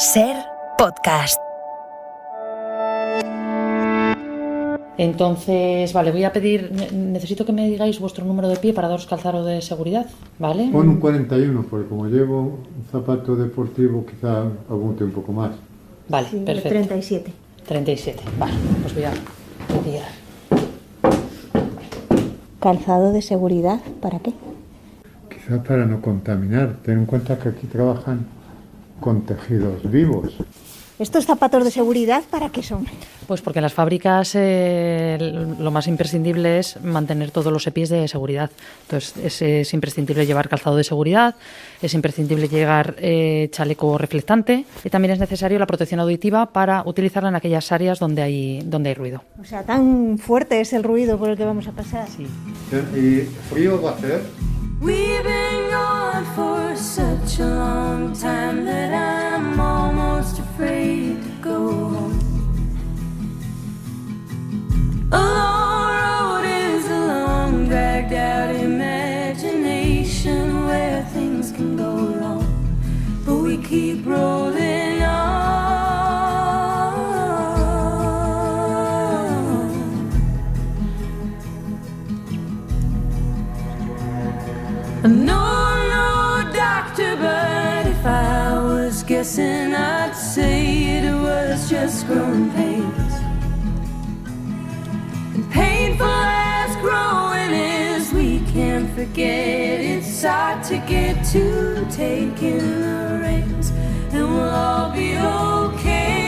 SER Podcast. Entonces, vale, voy a pedir, necesito que me digáis vuestro número de pie para daros calzado de seguridad, ¿vale? Pon un 41, porque como llevo un zapato deportivo, quizá aguante un poco más. Vale, Sí, perfecto. 37. 37, vale, pues voy a pedir. ¿Calzado de seguridad? ¿Para qué? Quizá para no contaminar. Ten en cuenta que aquí trabajan con tejidos vivos. ¿Estos zapatos de seguridad para qué son? Pues porque en las fábricas lo más imprescindible es mantener todos los EPIs de seguridad. Entonces es imprescindible llevar calzado de seguridad, es imprescindible llevar chaleco reflectante y también es necesario la protección auditiva para utilizarla en aquellas áreas donde hay ruido. O sea, tan fuerte es el ruido por el que vamos a pasar. Sí. ¿Y frío va a hacer? We've been gone for such a long time that I'm almost afraid to go home. A long road is a long, dragged out imagination where things can go wrong, but we keep rolling on. No, doctor, but if I was guessing, I'd say it was just growing pains. And painful as growing is, we can't forget it's hard to get to taking the reins, and we'll all be okay.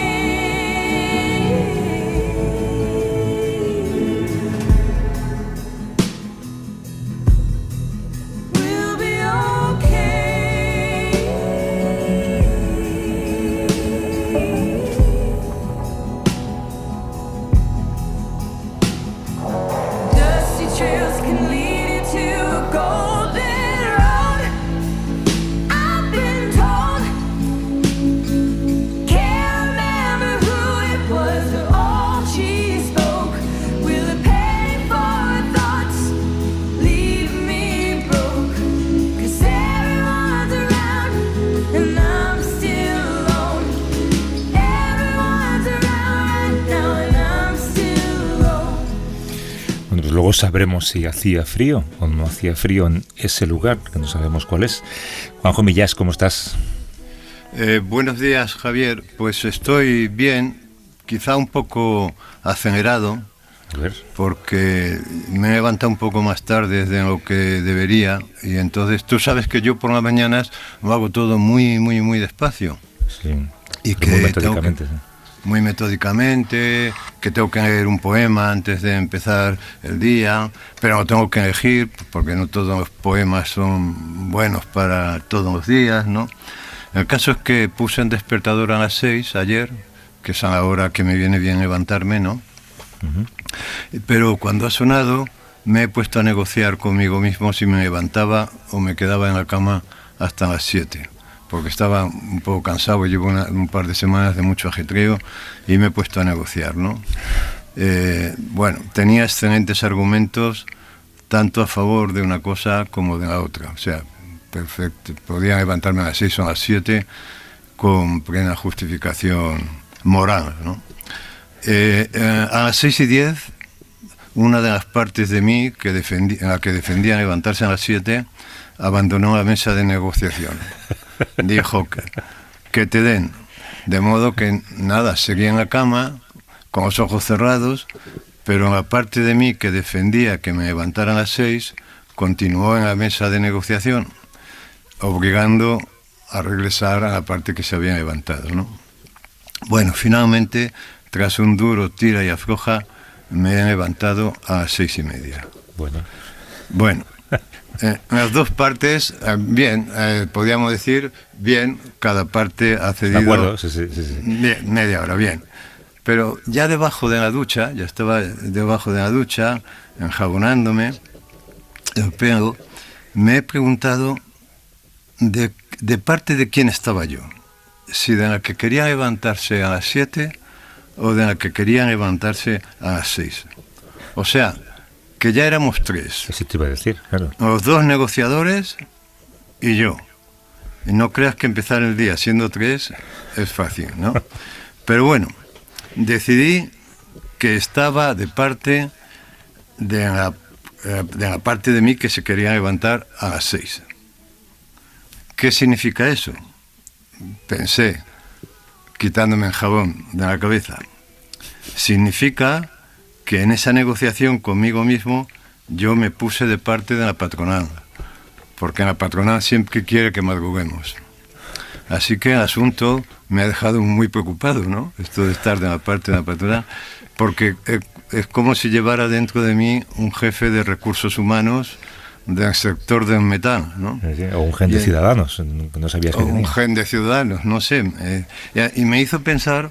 Trails can lead you to a golden road, I've been told. Can't remember who it was or all she spoke. Will the pain for thoughts leave me broke? 'Cause everyone's around and I'm still alone. Everyone's around right now and I'm still alone. Bueno, pues luego sabremos si hacía frío o no hacía frío en ese lugar, que no sabemos cuál es. Juanjo Millás, ¿cómo estás? Buenos días, Javier. Pues estoy bien, quizá un poco acelerado, A ver. porque me he levantado un poco más tarde de lo que debería, y entonces tú sabes que yo por las mañanas lo hago todo muy, muy, muy despacio. Sí. Y Pero que muy tengo metódicamente. que- Sí. Muy metódicamente, que tengo que leer un poema antes de empezar el día, pero lo tengo que elegir porque no todos los poemas son buenos para todos los días, ¿no? El caso es que puse un despertador a las 6 ayer, que es a la hora que me viene bien levantarme, ¿no? Pero cuando ha sonado me he puesto a negociar conmigo mismo si me levantaba o me quedaba en la cama hasta las 7. Porque estaba un poco cansado, llevo un par de semanas de mucho ajetreo y me he puesto a negociar, ¿no? Bueno, tenía excelentes argumentos, tanto a favor de una cosa como de la otra. O sea, perfecto, podía levantarme a las 6 o a las 7 con plena justificación moral, ¿no? A las 6:10, una de las partes de mí en la que defendía levantarse a las 7 abandonó la mesa de negociación. Dijo que te den, de modo que nada, seguía en la cama con los ojos cerrados, pero la parte de mí que defendía que me levantara a las 6 continuó en la mesa de negociación, obligando a regresar a la parte que se había levantado, ¿no? Bueno, finalmente, tras un duro tira y afloja, me he levantado a las 6:30. Bueno, las dos partes, bien, podríamos decir, bien, cada parte ha cedido. De acuerdo, sí. Bien, media hora, bien. Pero ya debajo de la ducha, ya estaba debajo de la ducha, enjabonándome el pelo, me he preguntado de parte de quién estaba yo. Si de la que quería levantarse a las 7 o de la que quería levantarse a las 6. O sea, que ya éramos 3. Eso te iba a decir, claro. Los dos negociadores y yo. Y no creas que empezar el día siendo 3 es fácil, ¿no? Pero bueno, decidí que estaba de parte de la parte de mí que se quería levantar a las 6. ¿Qué significa eso? Pensé, quitándome el jabón de la cabeza. Significa que en esa negociación conmigo mismo yo me puse de parte de la patronal, porque la patronal siempre quiere que madruguemos. Así que el asunto me ha dejado muy preocupado, ¿no? Esto de estar de la parte de la patronal, porque es como si llevara dentro de mí un jefe de recursos humanos del sector del metal, ¿no? O un gen de ciudadanos, que no sabías que o un tenía. gen de ciudadanos, no sé. Y me hizo pensar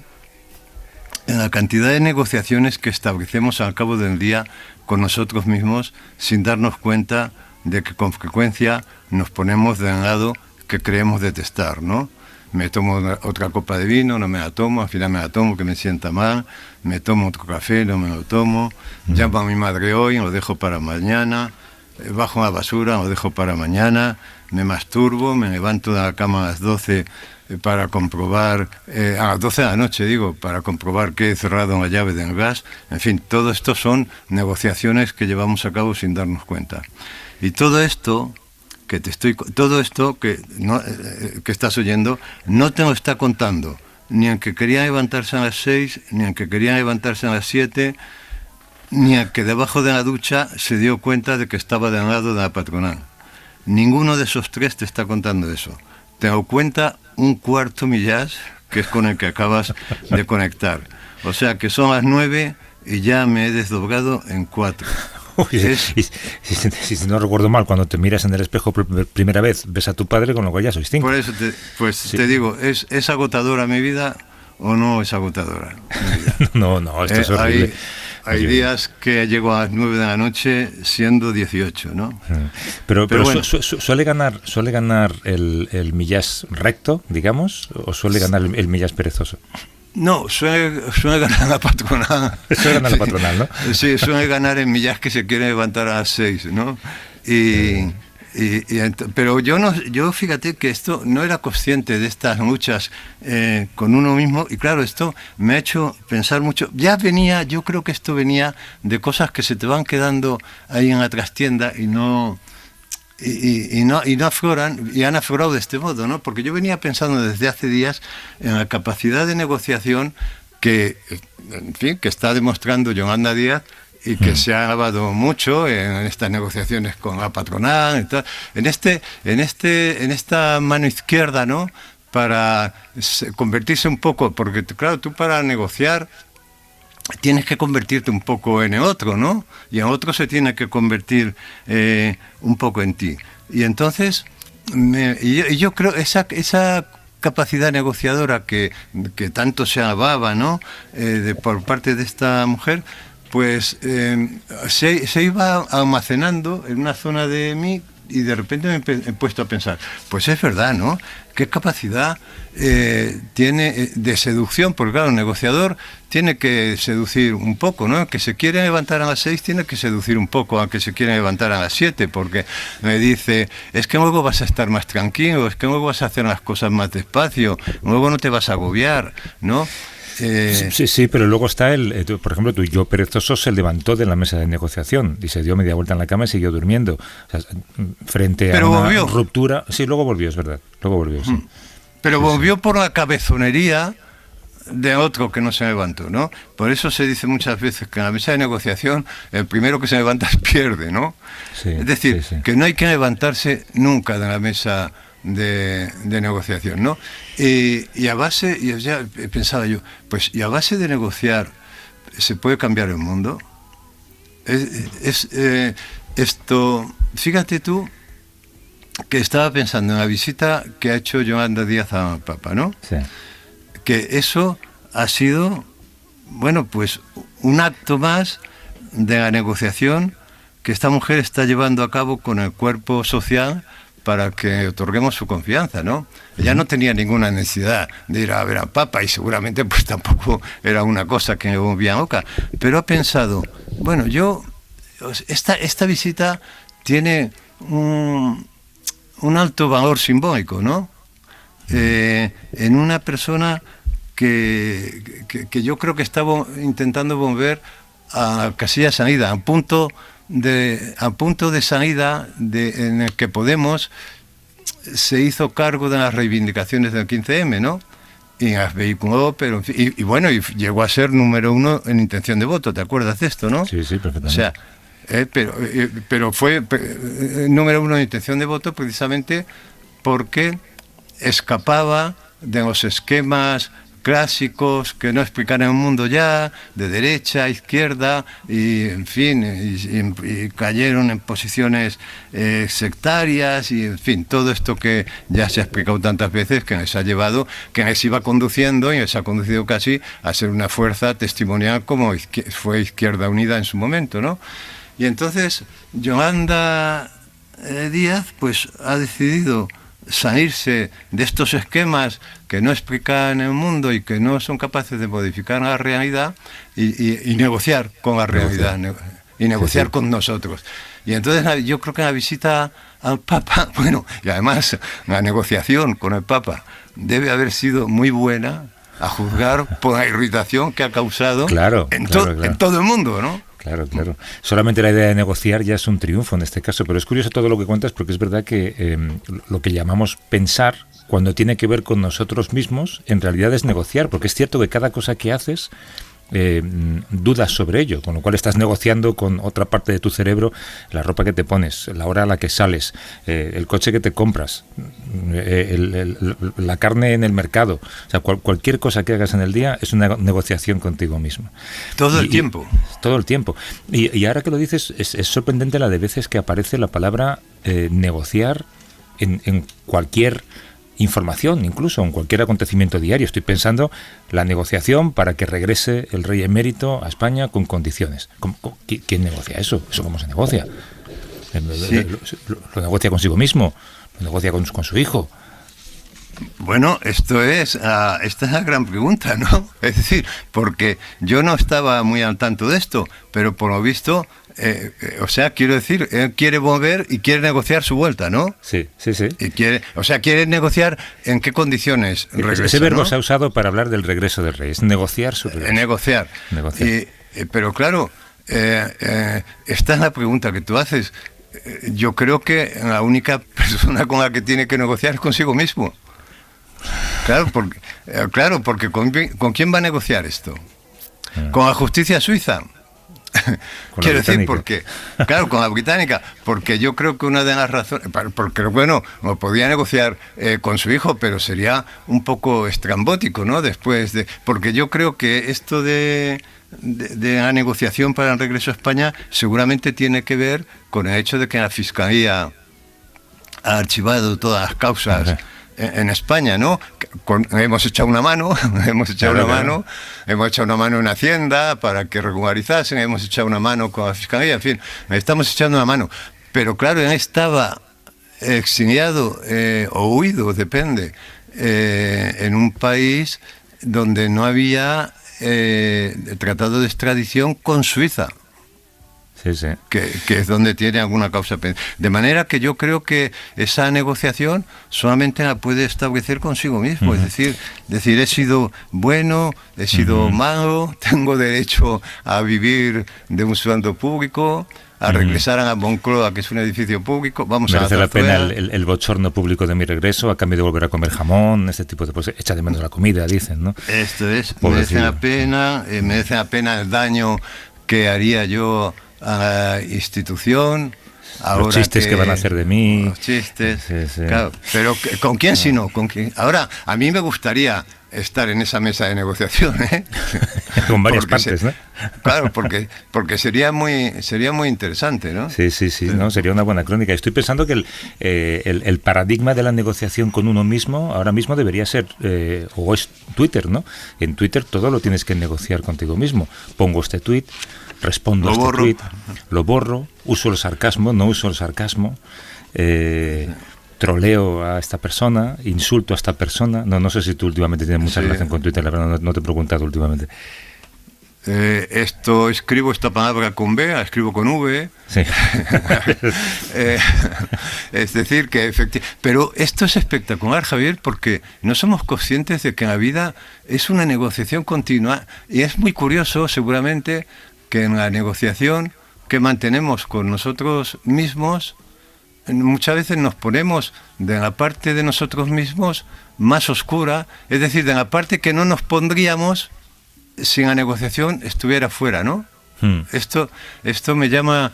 en la cantidad de negociaciones que establecemos al cabo del día con nosotros mismos sin darnos cuenta de que con frecuencia nos ponemos del lado que creemos detestar, ¿no? Me tomo otra copa de vino, no me la tomo, al final me la tomo, que me sienta mal, me tomo otro café, no me lo tomo, llamo a mi madre hoy, lo dejo para mañana, bajo la basura, lo dejo para mañana, me masturbo, me levanto de la cama a las 12 para comprobar, a las 12 de la noche digo, para comprobar que he cerrado la llave del gas. En fin, todo esto son negociaciones que llevamos a cabo sin darnos cuenta. Y todo esto que estás oyendo, no te lo está contando ni el que quería levantarse a las 6, ni el que quería levantarse a las 7, ni el que debajo de la ducha se dio cuenta de que estaba del lado de la patronal. Ninguno de esos 3 te está contando eso. Te lo cuenta un cuarto Millás, que es con el que acabas de conectar. O sea que son las 9 y ya me he desdoblado en 4. Uy, si no recuerdo mal, cuando te miras en el espejo por primera vez, ves a tu padre, con lo cual ya sois 5. Por eso te digo, ¿es agotadora mi vida o no es agotadora mi vida? No, esto es horrible. Hay días que llego a las 9 de la noche siendo 18, ¿no? Pero bueno. ¿Suele ganar el Millás recto, digamos, o suele ganar el Millás perezoso? No, suele ganar la patronal. Suele ganar la patronal, ¿no? Sí, suele ganar en Millás que se quiere levantar a las 6, ¿no? Pero yo fíjate que esto no era consciente de estas luchas con uno mismo, y claro, esto me ha hecho pensar mucho. Yo creo que esto venía de cosas que se te van quedando ahí en la trastienda y no afloran, y han aflorado de este modo, ¿no? Porque yo venía pensando desde hace días en la capacidad de negociación que está demostrando Yolanda Díaz, y que se ha lavado mucho en estas negociaciones con la patronal, y tal, en esta mano izquierda, ¿no? Para convertirse un poco, porque claro, tú para negociar tienes que convertirte un poco en el otro, ¿no? Y el otro se tiene que convertir un poco en ti. Y entonces, yo creo esa capacidad negociadora que tanto se alababa, ¿no? Por parte de esta mujer, pues se iba almacenando en una zona de mí, y de repente me he puesto a pensar, pues es verdad, ¿no? ¿Qué capacidad tiene de seducción? Porque claro, el negociador tiene que seducir un poco, ¿no? El que se quiere levantar a las 6 tiene que seducir un poco al que se quiere levantar a las 7, porque me dice, es que luego vas a estar más tranquilo, es que luego vas a hacer las cosas más despacio, luego no te vas a agobiar, ¿no? Sí, pero luego está por ejemplo, tu yo perezoso se levantó de la mesa de negociación y se dio media vuelta en la cama y siguió durmiendo. O sea, frente a una ruptura. Sí, luego volvió, es verdad. Luego volvió, sí. Pero volvió por la cabezonería de otro que no se levantó, ¿no? Por eso se dice muchas veces que en la mesa de negociación el primero que se levanta pierde, ¿no? Sí, es decir, que no hay que levantarse nunca de la mesa de negociación, ¿no? Y a base, y ya pensaba yo, pues y a base de negociar se puede cambiar el mundo. Esto, fíjate tú que estaba pensando en la visita que ha hecho Yolanda Díaz al Papa, ¿no? Sí. Que eso ha sido, bueno, pues un acto más de la negociación que esta mujer está llevando a cabo con el cuerpo social para que otorguemos su confianza, ¿no? Ella no tenía ninguna necesidad de ir a ver al Papa, y seguramente pues tampoco era una cosa que me volvía loca, pero ha pensado, bueno, esta visita tiene un alto valor simbólico, ¿no? en una persona que yo creo que estaba intentando volver a casi a sanidad, a punto de sanidad en el que Podemos se hizo cargo de las reivindicaciones del 15M, ¿no? Y las vehiculó, pero en fin, y bueno, y llegó a ser número 1 en intención de voto, ¿te acuerdas de esto, no? Sí, perfectamente. O sea, pero fue número 1 en intención de voto precisamente porque escapaba de los esquemas clásicos que no explican el mundo ya, de derecha, izquierda, y en fin, y cayeron en posiciones sectarias, y en fin, todo esto que ya se ha explicado tantas veces, que les ha llevado, que les iba conduciendo, y les ha conducido casi a ser una fuerza testimonial como fue Izquierda Unida en su momento, ¿no? Y entonces Yolanda Díaz pues ha decidido salirse de estos esquemas que no explican el mundo y que no son capaces de modificar la realidad y negociar con la realidad y negociar con nosotros. Y entonces yo creo que la visita al Papa, bueno, y además la negociación con el Papa debe haber sido muy buena, a juzgar por la irritación que ha causado en todo el mundo, ¿no? Claro. Solamente la idea de negociar ya es un triunfo en este caso, pero es curioso todo lo que cuentas porque es verdad que lo que llamamos pensar, cuando tiene que ver con nosotros mismos, en realidad es negociar, porque es cierto que cada cosa que haces dudas sobre ello, con lo cual estás negociando con otra parte de tu cerebro la ropa que te pones, la hora a la que sales, el coche que te compras, la carne en el mercado, o sea, cualquier cosa que hagas en el día es una negociación contigo mismo. Todo el tiempo. Todo el tiempo. Y ahora que lo dices, es sorprendente la de veces que aparece la palabra negociar en cualquier información, incluso en cualquier acontecimiento diario. Estoy pensando la negociación para que regrese el rey emérito a España con condiciones. ¿Quién negocia eso? ¿Eso cómo se negocia? Sí. ¿Lo negocia consigo mismo? ¿Lo negocia con su hijo? Bueno, esta es la gran pregunta, ¿no? Es decir, porque yo no estaba muy al tanto de esto, pero por lo visto, o sea, quiero decir, él quiere volver y quiere negociar su vuelta, ¿no? Sí. Y quiere negociar en qué condiciones regresa, ese verbo, ¿no? Se ha ¿no? usado para hablar del regreso del rey, es negociar su regreso. Negociar. Pero claro, esta es la pregunta que tú haces. Yo creo que la única persona con la que tiene que negociar es consigo mismo. Claro, porque ¿con quién va a negociar esto? ¿Con la justicia suiza? Quiero decir, porque, claro, con la británica, porque yo creo que una de las razones, porque bueno, lo podía negociar con su hijo, pero sería un poco estrambótico, ¿no? Porque yo creo que esto de la negociación para el regreso a España seguramente tiene que ver con el hecho de que la Fiscalía ha archivado todas las causas en España, ¿no? Hemos echado una mano hemos echado una mano en Hacienda para que regularizasen, hemos echado una mano con la Fiscalía, en fin, estamos echando una mano. Pero claro, él estaba exiliado o huido, depende, en un país donde no había tratado de extradición con Suiza. Sí. Que es donde tiene alguna causa pendiente. De manera que yo creo que esa negociación solamente la puede establecer consigo mismo. Es decir, he sido bueno, he sido malo, tengo derecho a vivir de un sueldo público, a regresar a la Moncloa, que es un edificio público. Merece la pena el bochorno público de mi regreso a cambio de volver a comer jamón, este tipo de cosas. Echa de menos la comida, dicen, ¿no? Esto es, merece la pena el daño que haría yo a la institución. Los chistes que van a hacer de mí. Los chistes. Sí. Claro, pero ¿con quién si no? ¿Con quién? Ahora, a mí me gustaría estar en esa mesa de negociación, ¿eh? Con varias partes, ¿no? Claro, porque sería muy interesante, ¿no? Sí, ¿no? Sería una buena crónica. Estoy pensando que el paradigma de la negociación con uno mismo ahora mismo debería ser, o es Twitter, ¿no? En Twitter todo lo tienes que negociar contigo mismo. Pongo este tuit, respondo a este tuit, lo borro, uso el sarcasmo, no uso el sarcasmo, troleo a esta persona, insulto a esta persona. No sé si tú últimamente tienes mucha relación con Twitter, la verdad no te he preguntado últimamente. escribo esta palabra con B, la escribo con V. Sí. Es decir, que efectivamente... Pero esto es espectacular, Javier, porque no somos conscientes de que la vida es una negociación continua, y es muy curioso, seguramente, que en la negociación que mantenemos con nosotros mismos, muchas veces nos ponemos de la parte de nosotros mismos más oscura, es decir, de la parte que no nos pondríamos si la negociación estuviera fuera, ¿no? Esto me llama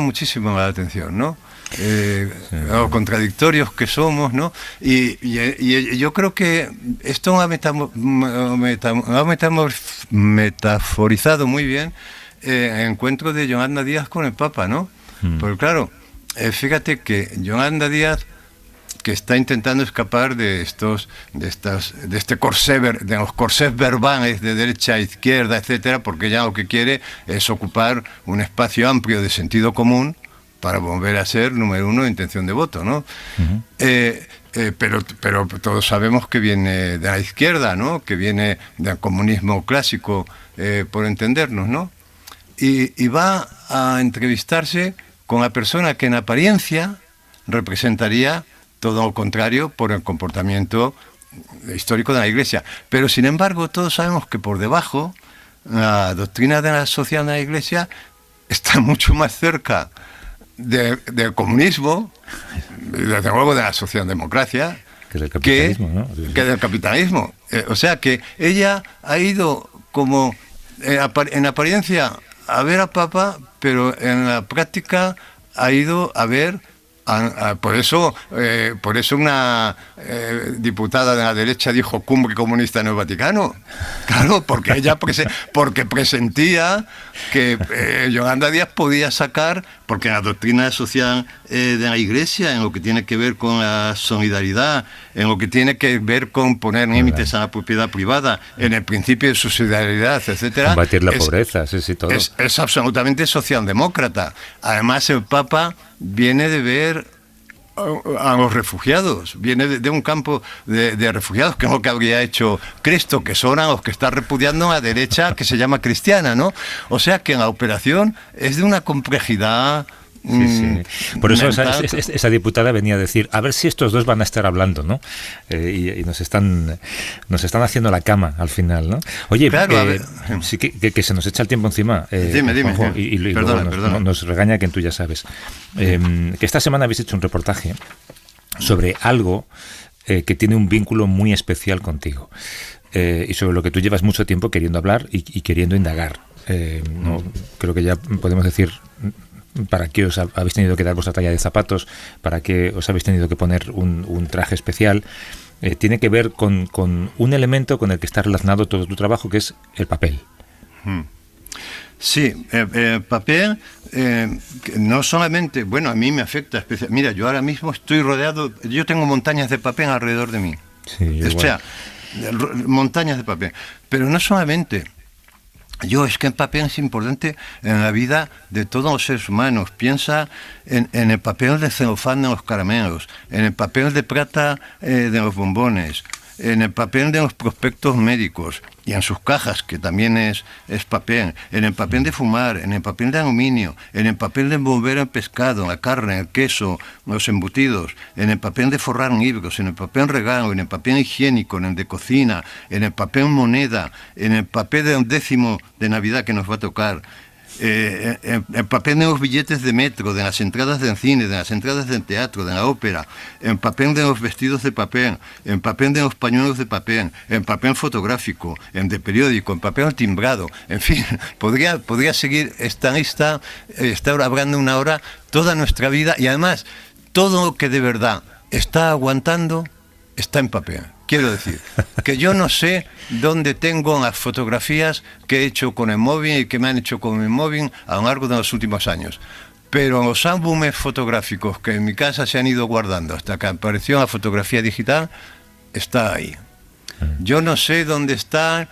muchísimo la atención, ¿no? Lo contradictorios que somos, ¿no? Y yo creo que esto lo ha metaforizado muy bien el encuentro de Yolanda Díaz con el Papa, ¿no? Porque claro, fíjate que Yolanda Díaz, que está intentando escapar de este corsé, de los corsés verbales de derecha a izquierda, etcétera, porque ya lo que quiere es ocupar un espacio amplio de sentido común para volver a ser número uno de intención de voto, ¿no? Pero todos sabemos que viene de la izquierda, ¿no? Que viene del comunismo clásico, por entendernos, ¿no? Y va a entrevistarse con la persona que en apariencia representaría todo lo contrario por el comportamiento histórico de la Iglesia. Pero sin embargo, todos sabemos que por debajo la doctrina de la sociedad de la Iglesia está mucho más cerca del comunismo, y desde luego de la socialdemocracia, que del capitalismo, ¿no? Que del capitalismo. O sea que ella ha ido como en apariencia a ver a Papa, pero en la práctica ha ido a ver... Por eso una diputada de la derecha dijo cumbre comunista en el Vaticano. Claro, porque ella porque presentía que Yolanda Díaz podía sacar, porque la doctrina social de la Iglesia, en lo que tiene que ver con la solidaridad, en lo que tiene que ver con poner límites a la propiedad privada, en el principio de subsidiariedad, etcétera, combatir la pobreza, sí, todo. Es absolutamente socialdemócrata. Además, el Papa viene de ver a los refugiados, viene de un campo de refugiados, que es lo que habría hecho Cristo, que son a los que está repudiando a la derecha que se llama cristiana, ¿no? O sea que la operación es de una complejidad... Sí. Por eso esa diputada venía a decir, a ver si estos dos van a estar hablando, ¿no? Y nos están haciendo la cama al final, ¿no? Oye, claro, sí que se nos echa el tiempo encima. Dime. Juanjo, y luego nos regaña que tú ya sabes. Que esta semana habéis hecho un reportaje sobre algo que tiene un vínculo muy especial contigo. Y sobre lo que tú llevas mucho tiempo queriendo hablar y queriendo indagar. Creo que ya podemos decir... para qué os habéis tenido que dar vuestra talla de zapatos, para qué os habéis tenido que poner un traje especial. Tiene que ver con un elemento con el que está relacionado todo tu trabajo, que es el papel. Sí, el papel no solamente, bueno, a mí me afecta especialmente. Mira, yo ahora mismo estoy rodeado, yo tengo montañas de papel alrededor de mí. Sí, o sea, montañas de papel. Pero no solamente... es que el papel es importante en la vida de todos los seres humanos. Piensa en el papel de celofán de los caramelos, en el papel de plata de los bombones, en el papel de los prospectos médicos y en sus cajas, que también es papel, en el papel de fumar, en el papel de aluminio, en el papel de envolver el pescado, la carne, el queso, los embutidos, en el papel de forrar libros, en el papel regalo, en el papel higiénico, en el de cocina, en el papel moneda, en el papel de un décimo de Navidad que nos va a tocar, el papel de los billetes de metro, de las entradas del cine, de las entradas del teatro, de la ópera, el papel de los vestidos de papel, el papel de los pañuelos de papel, el papel fotográfico, el de periódico, el papel timbrado, en fin, podría seguir esta lista, estar hablando una hora, toda nuestra vida, y además todo lo que de verdad está aguantando está en papel. Quiero decir, que yo no sé dónde tengo las fotografías que he hecho con el móvil y que me han hecho con el móvil a lo largo de los últimos años. Pero los álbumes fotográficos que en mi casa se han ido guardando hasta que apareció la fotografía digital, está ahí. Yo no sé dónde están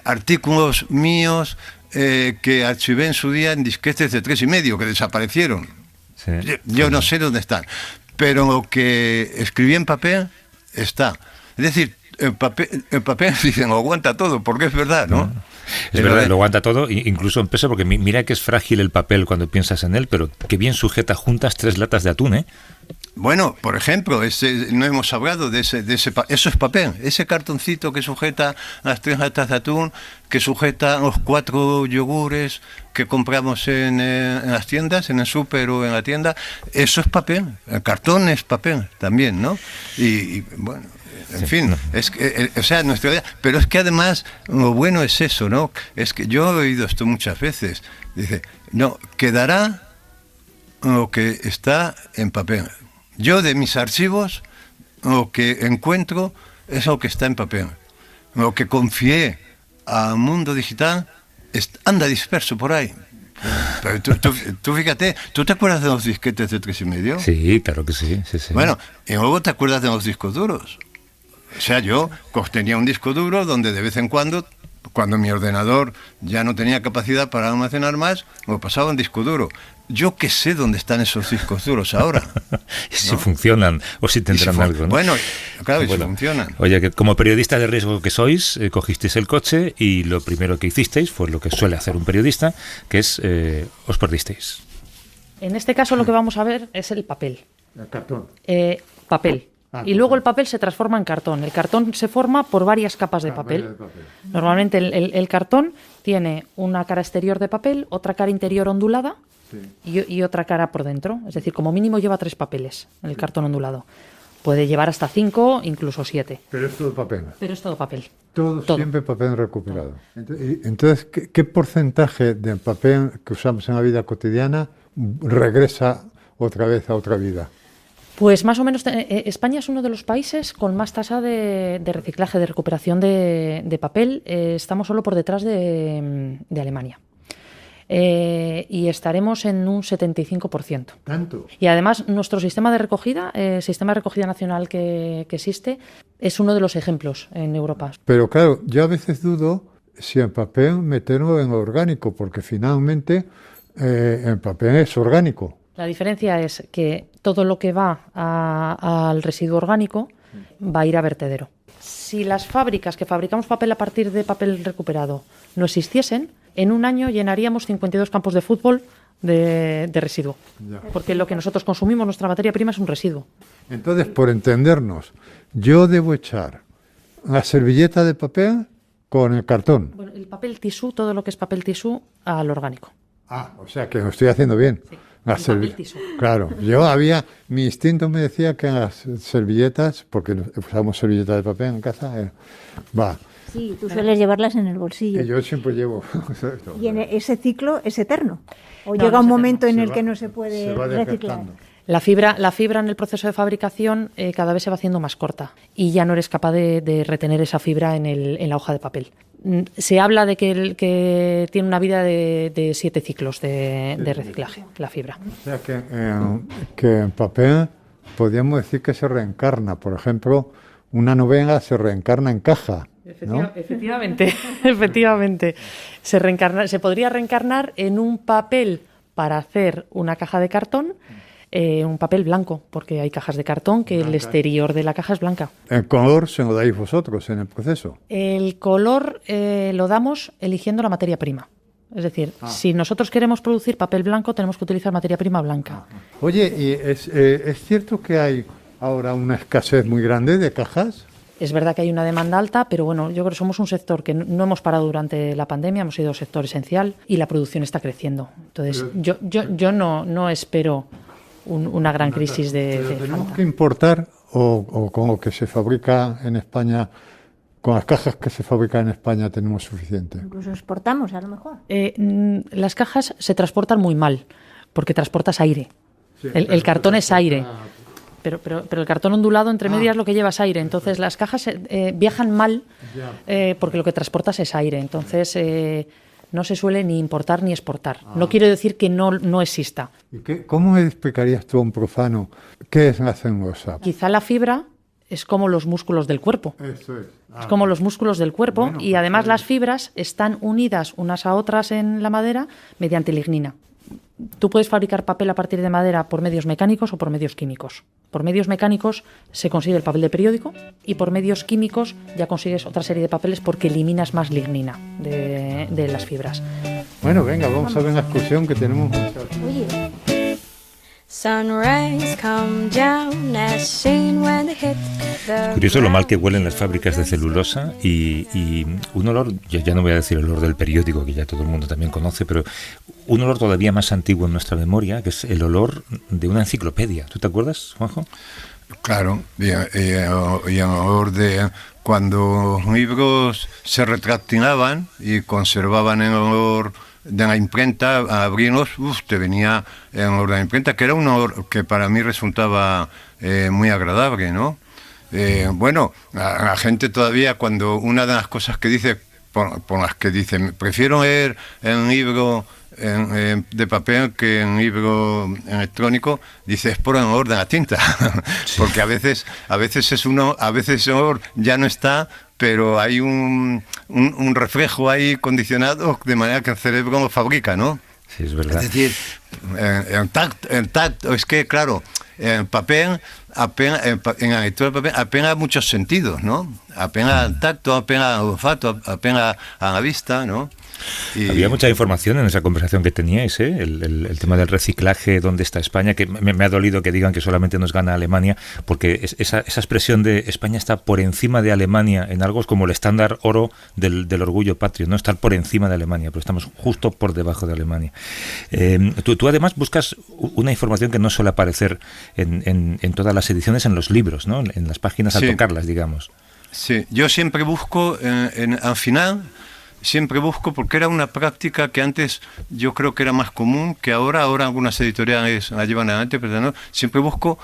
artículos míos que archivé en su día en disquetes de 3,5, que desaparecieron. Sí. Yo no sé dónde están. Pero lo que escribí en papel está. Es decir, el papel dicen, lo aguanta todo, porque es verdad, ¿no? Es verdad, lo aguanta todo, incluso en peso, porque mira que es frágil el papel cuando piensas en él, pero que bien sujeta juntas 3 latas de atún, ¿eh? Bueno, por ejemplo, no hemos hablado de ese eso es papel, ese cartoncito que sujeta las 3 latas de atún, que sujeta los 4 yogures que compramos en las tiendas, en el súper o en la tienda, eso es papel, el cartón es papel también, ¿no? Y bueno, en fin, es que, o sea, nuestra vida, pero es que además lo bueno es eso, ¿no? Es que yo he oído esto muchas veces, dice, no, quedará lo que está en papel. Yo de mis archivos lo que encuentro es lo que está en papel. Lo que confié al mundo digital anda disperso por ahí. Pero tú fíjate, ¿tú te acuerdas de los disquetes de 3,5? Sí, claro que sí, sí. Bueno, y luego te acuerdas de los discos duros. O sea, yo tenía un disco duro donde de vez en cuando mi ordenador ya no tenía capacidad para almacenar más, lo pasaba en disco duro. Yo qué sé dónde están esos discos duros ahora, ¿no? Si funcionan o si tendrán algo, ¿no? Bueno, claro, y si funcionan. Oye, que como periodista de riesgo que sois, cogisteis el coche y lo primero que hicisteis fue lo que suele hacer un periodista, que es, os perdisteis. En este caso lo que vamos a ver es el papel. El cartón. Papel. Y luego el papel se transforma en cartón. El cartón se forma por varias capas de papel. Normalmente el cartón tiene una cara exterior de papel, otra cara interior ondulada, sí, y otra cara por dentro. Es decir, como mínimo lleva 3 papeles en el cartón ondulado. Puede llevar hasta 5, incluso 7. Pero es todo papel. Pero es todo papel. Todo. Siempre papel recuperado. Entonces, ¿qué porcentaje del papel que usamos en la vida cotidiana regresa otra vez a otra vida? Pues más o menos, España es uno de los países con más tasa de reciclaje, de recuperación de papel. Estamos solo por detrás de Alemania. Y estaremos en un 75%. ¿Tanto? Y además nuestro sistema de recogida, sistema de recogida nacional que existe, es uno de los ejemplos en Europa. Pero claro, yo a veces dudo si el papel meterlo en lo orgánico, porque finalmente el papel es orgánico. La diferencia es que todo lo que va al residuo orgánico va a ir a vertedero. Si las fábricas que fabricamos papel a partir de papel recuperado no existiesen, en un año llenaríamos 52 campos de fútbol de residuo. Ya. Porque lo que nosotros consumimos, nuestra materia prima, es un residuo. Entonces, por entendernos, yo debo echar la servilleta de papel con el cartón. Bueno, el papel tisú, todo lo que es papel tisú, al orgánico. O sea que lo estoy haciendo bien. Sí. Claro, mi instinto me decía que en las servilletas, porque usamos servilletas de papel en casa, va. Sí, tú sueles llevarlas en el bolsillo. Y yo siempre llevo. Y en ese ciclo es eterno. O llega un momento en el que no se puede reciclar. La fibra en el proceso de fabricación cada vez se va haciendo más corta y ya no eres capaz de retener esa fibra en la hoja de papel. Se habla de que tiene una vida de 7 ciclos de reciclaje, la fibra. O sea que en papel podríamos decir que se reencarna. Por ejemplo, una novela se reencarna en caja, ¿no? Efectivamente. Se podría reencarnar en un papel para hacer una caja de cartón. Un papel blanco, porque hay cajas de cartón que el exterior de la caja es blanca. ¿El color se lo dais vosotros en el proceso? El color lo damos eligiendo la materia prima. Es decir, si nosotros queremos producir papel blanco, tenemos que utilizar materia prima blanca. Oye, ¿y es cierto que hay ahora una escasez muy grande de cajas? Es verdad que hay una demanda alta, pero bueno, yo creo que somos un sector que no hemos parado durante la pandemia, hemos sido un sector esencial y la producción está creciendo. Entonces, yo no espero una gran crisis de ¿Tenemos que importar o con lo que se fabrica en España, con las cajas que se fabrican en España tenemos suficiente? Incluso exportamos, a lo mejor. Las cajas se transportan muy mal, porque transportas aire. Sí, el cartón es aire. Pero el cartón ondulado entre medias lo que lleva es aire. Entonces las cajas viajan mal porque lo que transportas es aire. Entonces no se suele ni importar ni exportar. No quiero decir que no exista. ¿Y cómo explicarías tú a un profano qué es la celulosa? Quizá la fibra es como los músculos del cuerpo. Eso es. Es como los músculos del cuerpo, bueno, y además las fibras están unidas unas a otras en la madera mediante lignina. tú puedes fabricar papel a partir de madera por medios mecánicos o por medios químicos. Por medios mecánicos se consigue el papel de periódico y por medios químicos ya consigues otra serie de papeles porque eliminas más lignina de las fibras. Bueno, venga, vamos a ver una excursión que tenemos. Oye. Sunrise come down as seen when they hit the Curioso lo mal que huelen las fábricas de celulosa y un olor, ya no voy a decir el olor del periódico, que ya todo el mundo también conoce, pero un olor todavía más antiguo en nuestra memoria, que es el olor de una enciclopedia. ¿Tú te acuerdas, Juanjo? Claro, y el olor de cuando los libros se retractinaban y conservaban el olor de la imprenta, a abrirlos, te venía el olor de la imprenta, que era un olor que para mí resultaba muy agradable, ¿no? Bueno, la gente todavía, cuando una de las cosas que dice, por las que dicen, prefiero leer el libro de papel que en libro electrónico, dice, es por el olor de la tinta. Porque a veces es a veces el olor ya no está, pero hay un reflejo ahí condicionado de manera que el cerebro lo fabrica, ¿no? Sí, es verdad. Es decir, el tacto, es que claro, el papel en la lectura del papel apela a muchos sentidos, ¿no? Apela al tacto, apela al olfato, apela a la vista, ¿no? Y había mucha información en esa conversación que teníais, ¿eh? El tema del reciclaje, dónde está España, que me ha dolido que digan que solamente nos gana Alemania, porque esa expresión de España está por encima de Alemania en algo es como el estándar oro del orgullo patrio, no estar por encima de Alemania, pero estamos justo por debajo de Alemania. Tú además buscas una información que no suele aparecer en todas las ediciones, en los libros, ¿no? En las páginas al tocarlas, digamos. Sí, yo siempre busco al final. Siempre busco, porque era una práctica que antes yo creo que era más común que ahora algunas editoriales la llevan adelante, pero no, siempre busco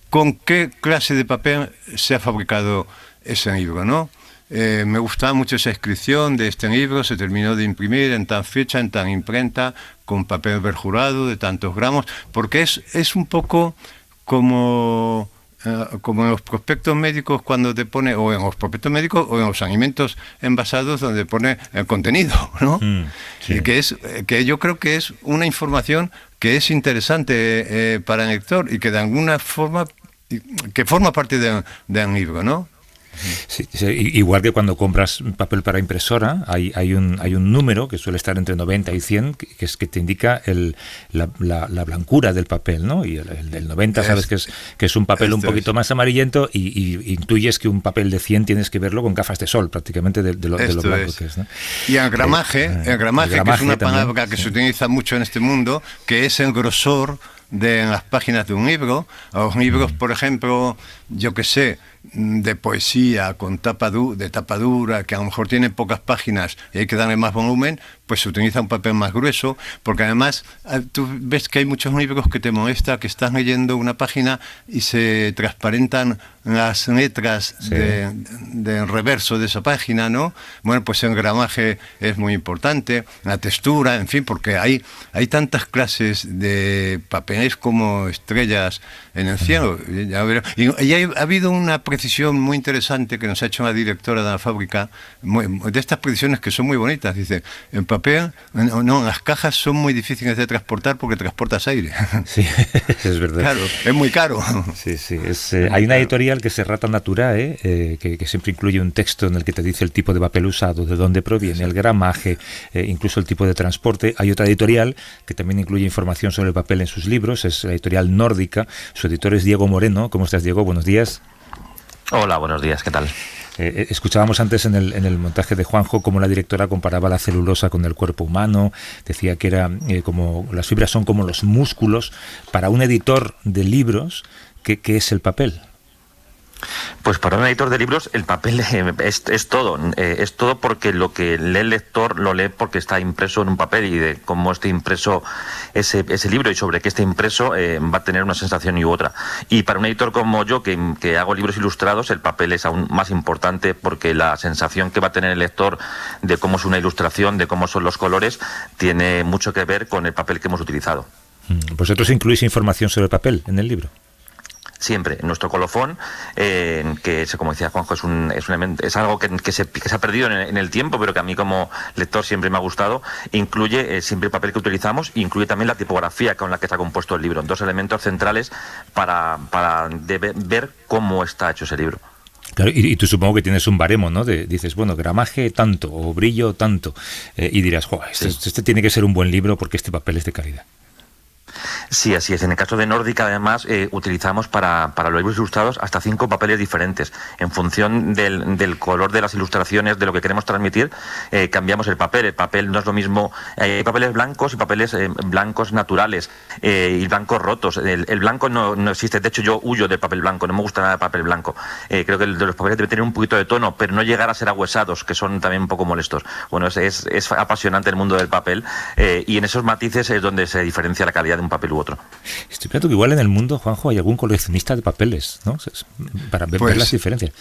con qué clase de papel se ha fabricado ese libro, ¿no? Me gustaba mucho esa inscripción de este libro, se terminó de imprimir en tan fecha, en tan imprenta, con papel perjurado de tantos gramos, porque es un poco como en los prospectos médicos cuando te pone, o en los prospectos médicos o en los alimentos envasados donde pone el contenido, ¿no? Sí. Y que yo creo que es una información que es interesante para el lector y que de alguna forma que forma parte del libro, ¿no? Sí, igual que cuando compras papel para impresora, hay un número que suele estar entre 90 y 100, que te indica la blancura del papel, ¿no? Y el del 90 sabes que es un papel un poquito más amarillento y intuyes que un papel de 100 tienes que verlo con gafas de sol, prácticamente de lo blanco que es, ¿no? Y el gramaje, que es una palabra que se utiliza mucho en este mundo, que es el grosor de las páginas de un libro. A los libros, por ejemplo, yo que sé, de poesía con de tapa dura, que a lo mejor tienen pocas páginas y hay que darle más volumen, pues se utiliza un papel más grueso, porque además tú ves que hay muchos libros que te molesta que estás leyendo una página y se transparentan las letras del reverso de esa página, ¿no? Bueno, pues el gramaje es muy importante, la textura, en fin, porque hay tantas clases de papeles como estrellas en el cielo. Y ha habido una precisión muy interesante que nos ha hecho la directora de la fábrica, de estas precisiones que son muy bonitas. Dice, el papel, las cajas son muy difíciles de transportar porque transportas aire. Sí, es verdad. Claro, es muy caro. Sí, hay una editorial que es Errata Naturae, que siempre incluye un texto en el que te dice el tipo de papel usado, de dónde proviene, el gramaje, incluso el tipo de transporte. Hay otra editorial que también incluye información sobre el papel en sus libros, es la editorial Nórdica. Su editor es Diego Moreno. ¿Cómo estás, Diego? Buenos días. Hola, buenos días, ¿qué tal? Escuchábamos antes en el montaje de Juanjo cómo la directora comparaba la celulosa con el cuerpo humano, decía que era como las fibras son como los músculos. Para un editor de libros, ¿qué es el papel? Pues para un editor de libros el papel es todo porque lo que lee el lector lo lee porque está impreso en un papel y de cómo esté impreso ese libro y sobre qué esté impreso va a tener una sensación u otra. Y para un editor como yo que hago libros ilustrados, el papel es aún más importante porque la sensación que va a tener el lector de cómo es una ilustración, de cómo son los colores, tiene mucho que ver con el papel que hemos utilizado. ¿Vosotros incluís información sobre el papel en el libro? Siempre. Nuestro colofón, que como decía Juanjo, es algo que se ha perdido en el tiempo, pero que a mí como lector siempre me ha gustado, incluye siempre el papel que utilizamos, incluye también la tipografía con la que está compuesto el libro. 2 elementos centrales para ver cómo está hecho ese libro. Claro, y tú supongo que tienes un baremo, ¿no? Dices, bueno, gramaje tanto o brillo tanto, y dirás, este tiene que ser un buen libro porque este papel es de calidad. Sí, así es. En el caso de Nórdica, además, utilizamos para los libros ilustrados hasta 5 papeles diferentes. En función del color de las ilustraciones, de lo que queremos transmitir, cambiamos el papel. El papel no es lo mismo. Hay papeles blancos y papeles blancos naturales y blancos rotos. El blanco no existe. De hecho, yo huyo del papel blanco. No me gusta nada el papel blanco. Creo que el de los papeles debe tener un poquito de tono, pero no llegar a ser ahuesados, que son también un poco molestos. Bueno, es apasionante el mundo del papel y en esos matices es donde se diferencia la calidad de un papel u otro. Estoy claro que igual en el mundo, Juanjo, hay algún coleccionista de papeles, ¿no? Para ver las diferencias.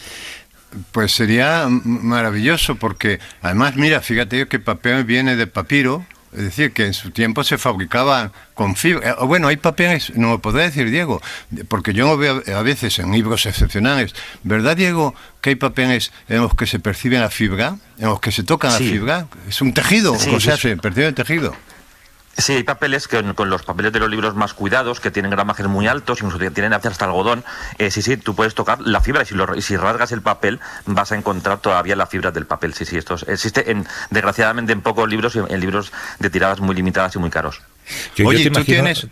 Pues sería maravilloso, porque además, mira, fíjate que el papel viene de papiro, es decir, que en su tiempo se fabricaba con fibra. Bueno, hay papeles, no lo podrá decir Diego, porque yo lo veo a veces en libros excepcionales. ¿Verdad, Diego, que hay papeles en los que se percibe la fibra, en los que se toca la fibra? Es un tejido, se percibe el tejido. Sí, hay papeles que con los papeles de los libros más cuidados, que tienen gramajes muy altos, incluso tienen a veces hasta algodón. Sí, tú puedes tocar la fibra y si rasgas el papel vas a encontrar todavía las fibras del papel. Sí, esto existe desgraciadamente en pocos libros y en libros de tiradas muy limitadas y muy caros. Oye, tú tienes...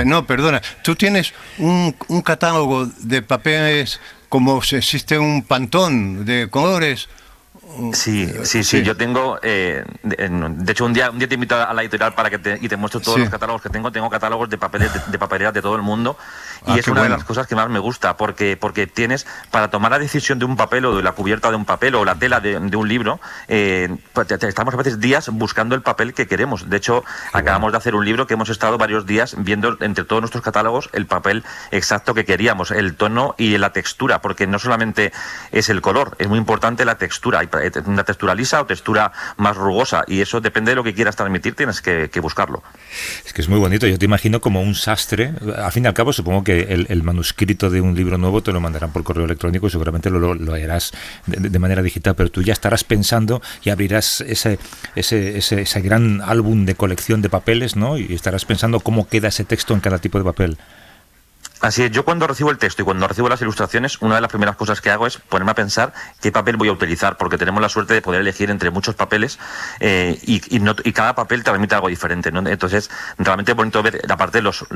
No, perdona. Tú tienes un catálogo de papeles como si existe un pantón de colores... Sí. Yo tengo, de hecho un día te invito a la editorial para que te muestro todos los catálogos que tengo. Tengo catálogos de papeles de papeleras de todo el mundo y es una de las cosas que más me gusta porque tienes, para tomar la decisión de un papel o de la cubierta de un papel o la tela de un libro, estamos a veces días buscando el papel que queremos. De hecho, acabamos de hacer un libro que hemos estado varios días viendo entre todos nuestros catálogos el papel exacto que queríamos, el tono y la textura, porque no solamente es el color, es muy importante la textura. Hay una textura lisa o textura más rugosa y eso depende de lo que quieras transmitir, tienes que buscarlo. Es que es muy bonito, yo te imagino como un sastre. Al fin y al cabo supongo que el manuscrito de un libro nuevo te lo mandarán por correo electrónico y seguramente lo harás de manera digital, pero tú ya estarás pensando y abrirás ese gran álbum de colección de papeles, ¿no? Y estarás pensando cómo queda ese texto en cada tipo de papel. Así es, yo cuando recibo el texto y cuando recibo las ilustraciones, una de las primeras cosas que hago es ponerme a pensar qué papel voy a utilizar, porque tenemos la suerte de poder elegir entre muchos papeles y cada papel transmite algo diferente, ¿no? Entonces, realmente es bonito ver, aparte los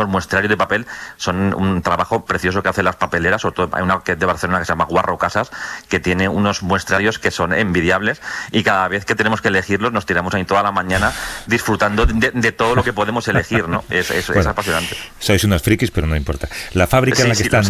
muestrarios de papel son un trabajo precioso que hacen las papeleras, sobre todo hay una que es de Barcelona que se llama Guarro Casas, que tiene unos muestrarios que son envidiables y cada vez que tenemos que elegirlos nos tiramos ahí toda la mañana disfrutando de todo lo que podemos elegir, ¿no? Es apasionante. Sois unos frikis, pero no importa. La fábrica en la que están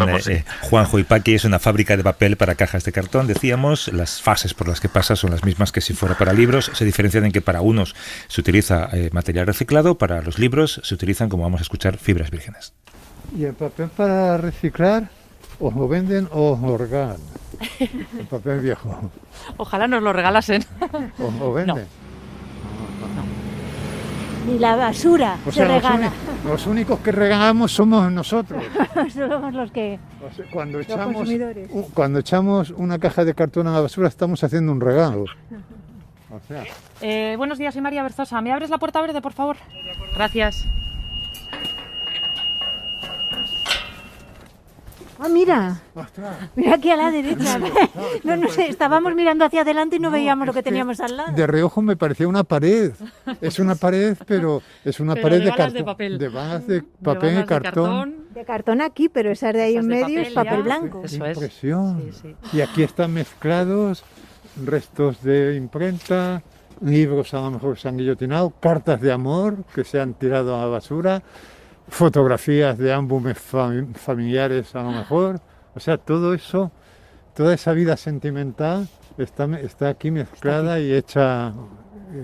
Juanjo y Paqui es una fábrica de papel para cajas de cartón, decíamos. Las fases por las que pasa son las mismas que si fuera para libros. Se diferencian en que para unos se utiliza material reciclado, para los libros se utilizan, como vamos a escuchar, fibras vírgenes. ¿Y el papel para reciclar os lo venden o os lo regalan? El papel viejo. Ojalá nos lo regalasen. ¿Os lo venden? No. Ni la basura se regala. Los únicos que regalamos somos nosotros. Somos los que... O sea, cuando echamos una caja de cartón a la basura estamos haciendo un regalo. O sea. Buenos días, soy María Berzosa. ¿Me abres la puerta verde, por favor? Gracias. Ah, mira. Mira aquí a la derecha. No sé, estábamos mirando hacia adelante y no veíamos lo que teníamos al lado. De reojo me parecía una pared. Es una pared, pero es una pared de cartón. De papel. De balas de papel y cartón. De cartón aquí, pero esa de ahí en medio es papel blanco. Eso es. Impresión. Sí. Y aquí están mezclados restos de imprenta, libros a lo mejor se han guillotinado, cartas de amor que se han tirado a la basura, fotografías de álbumes familiares a lo mejor. O sea, todo eso, toda esa vida sentimental está aquí mezclada y hecha,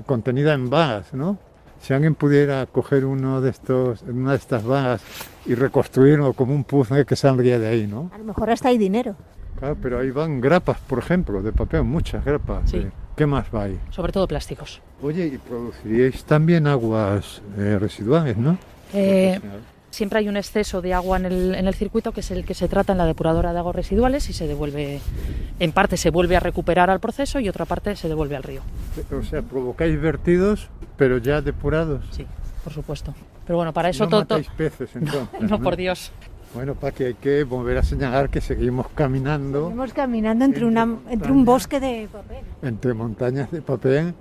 contenida en vagas, ¿no? Si alguien pudiera coger una de estas vagas y reconstruirlo como un puzzle, que saldría de ahí, ¿no? A lo mejor hasta hay dinero. Claro, pero ahí van grapas, por ejemplo, de papel, muchas grapas. Sí. ¿Qué más va ahí? Sobre todo plásticos. Oye, y produciríais también aguas residuales, ¿no? Siempre hay un exceso de agua en el circuito, que es el que se trata en la depuradora de aguas residuales y se devuelve, en parte se vuelve a recuperar al proceso y otra parte se devuelve al río. O sea, provocáis vertidos, pero ya depurados. Sí, por supuesto. Pero bueno, para eso no todo... matáis peces, entonces. No, por Dios. Bueno, Paqui, hay que volver a señalar que seguimos caminando. Seguimos caminando entre un bosque de papel. Entre montañas de papel.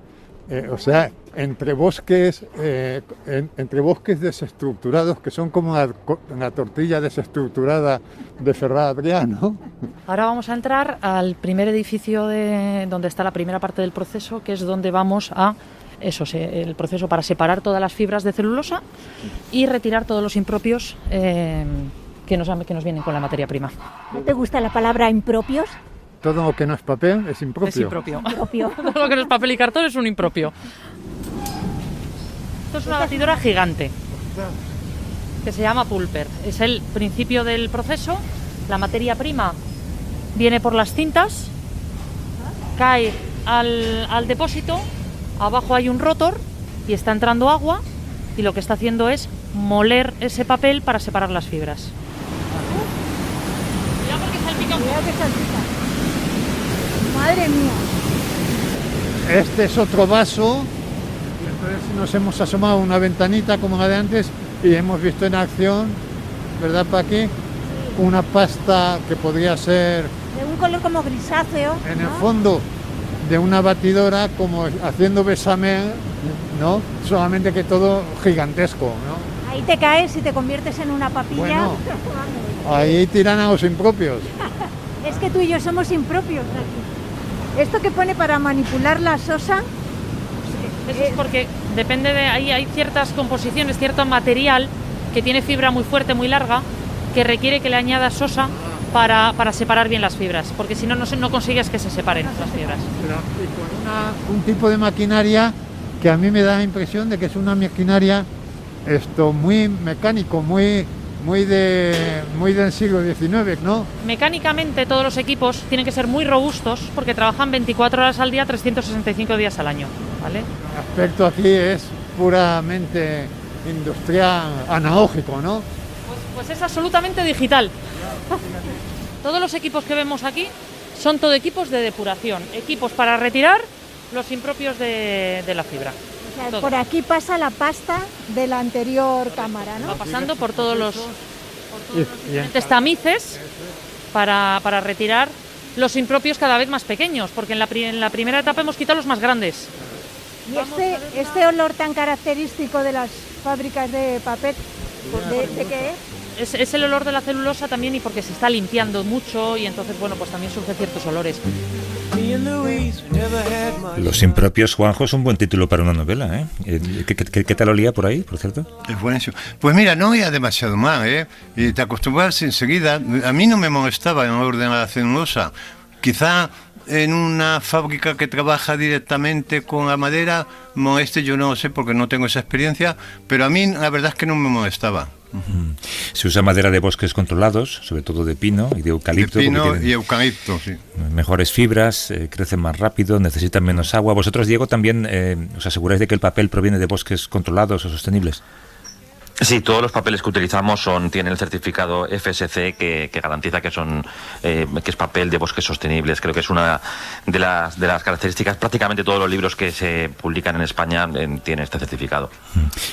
O sea, entre bosques desestructurados, que son como la tortilla desestructurada de Ferran Adrià, ¿no? Ahora vamos a entrar al primer edificio donde está la primera parte del proceso, que es donde vamos a el proceso para separar todas las fibras de celulosa y retirar todos los impropios que nos vienen con la materia prima. ¿No te gusta la palabra impropios? Todo lo que no es papel es impropio. Es impropio. Impropio. Todo lo que no es papel y cartón es un impropio. Esto es una batidora gigante que se llama pulper. Es el principio del proceso. La materia prima viene por las cintas, cae al depósito, abajo hay un rotor y está entrando agua y lo que está haciendo es moler ese papel para separar las fibras. Cuidado porque salpica un poco. Cuidado que salpica. Madre mía. Este es otro vaso. Entonces nos hemos asomado a una ventanita como la de antes y hemos visto en acción, ¿verdad, Paqui? Una pasta que podría ser... De un color como grisáceo. En el fondo de una batidora, como haciendo bechamel, ¿no? Solamente que todo gigantesco, ¿no? Ahí te caes y te conviertes en una papilla. Bueno, ahí tiran a los impropios. Es que tú y yo somos impropios aquí. Esto que pone para manipular la sosa... Eso es porque depende de... Ahí hay ciertas composiciones, cierto material que tiene fibra muy fuerte, muy larga, que requiere que le añadas sosa para separar bien las fibras, porque si no, no consigues que se separen las fibras. Y con un tipo de maquinaria que a mí me da la impresión de que es una maquinaria muy mecánico, muy del siglo XIX, ¿no? Mecánicamente todos los equipos tienen que ser muy robustos porque trabajan 24 horas al día, 365 días al año, ¿vale? El aspecto aquí es puramente industrial, analógico, ¿no? Pues es absolutamente digital. Todos los equipos que vemos aquí son todo equipos de depuración, equipos para retirar los impropios de la fibra. O sea, por aquí pasa la pasta de la anterior cámara, ¿no? Va pasando por todos los diferentes tamices para retirar los impropios cada vez más pequeños, porque en la primera etapa hemos quitado los más grandes. ¿Y este olor tan característico de las fábricas de papel, de qué es? Es el olor de la celulosa también, y porque se está limpiando mucho y entonces, bueno, pues también surgen ciertos olores. Los impropios, Juanjo, es un buen título para una novela, ¿eh? ¿Qué tal olía por ahí, por cierto? Es buenísimo. Pues mira, no olía demasiado mal, ¿eh? Y te acostumbras enseguida. A mí no me molestaba el olor de la celulosa. Quizá en una fábrica que trabaja directamente con la madera moleste, yo no lo sé porque no tengo esa experiencia, pero a mí la verdad es que no me molestaba. Se usa madera de bosques controlados, sobre todo de pino y de eucalipto. De pino y eucalipto, sí. Mejores fibras, crecen más rápido, necesitan menos agua. ¿Vosotros, Diego, también os aseguráis de que el papel proviene de bosques controlados o sostenibles? Sí, todos los papeles que utilizamos tienen el certificado FSC que garantiza que es papel de bosques sostenibles. Creo que es una de las características. Prácticamente todos los libros que se publican en España tienen este certificado.